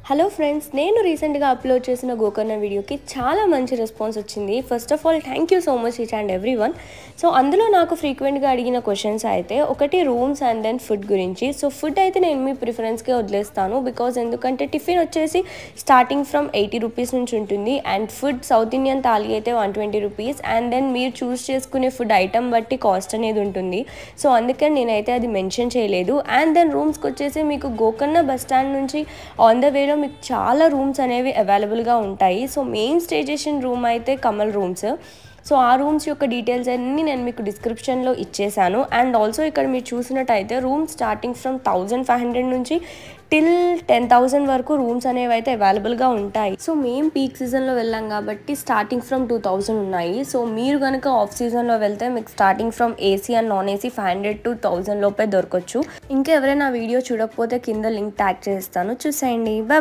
Hello friends, నేను రీసెంట్గా upload చేసిన గోకర్ణ వీడియోకి చాలా మంచి రెస్పాన్స్ వచ్చింది. First of all thank you so much each and every one. So అందులో నాకు ఫ్రీక్వెంట్గా అడిగిన క్వశ్చన్స్ అయితే ఒకటి రూమ్స్ అండ్ దెన్ ఫుడ్ గురించి. సో ఫుడ్ అయితే నేను మీ ప్రిఫరెన్స్కే వదిలేస్తాను, బికాజ్ ఎందుకంటే టిఫిన్ వచ్చేసి స్టార్టింగ్ ఫ్రమ్ 80 రూపీస్ నుంచి ఉంటుంది and food south Indian thali అయితే 120 రూపీస్ అండ్ దెన్ మీరు చూస్ చేసుకునే ఫుడ్ ఐటమ్ బట్టి కాస్ట్ అనేది ఉంటుంది. సో అందుకని నేనైతే అది మెన్షన్ చేయలేదు. అండ్ దెన్ రూమ్స్కి వచ్చేసి మీకు గోకర్ణ బస్ స్టాండ్ నుంచి ఆన్ ద వేలో మీకు చాలా రూమ్స్ అనేవి అవైలబుల్గా ఉంటాయి. సో మెయిన్ స్టే చేసిన రూమ్ అయితే కమల్ రూమ్స్. సో ఆ రూమ్స్ యొక్క డీటెయిల్స్ అన్నీ నేను మీకు డిస్క్రిప్షన్లో ఇచ్చేసాను. అండ్ ఆల్సో ఇక్కడ మీరు చూసినట్టయితే రూమ్ స్టార్టింగ్ ఫ్రమ్ 1500 నుంచి టిల్ 10,000 వరకు రూమ్స్ అనేవి అయితే అవైలబుల్గా ఉంటాయి. సో మేము పీక్ సీజన్లో వెళ్ళాం కాబట్టి స్టార్టింగ్ ఫ్రమ్ 2000 ఉన్నాయి. సో మీరు కనుక ఆఫ్ సీజన్లో వెళ్తే మీకు starting from AC and non AC 500 to 1000 లోపే దొరకచ్చు. ఇంకా ఎవరైనా వీడియో చూడకపోతే కింద లింక్ ట్యాగ్ చేస్తాను, చూసేయండి.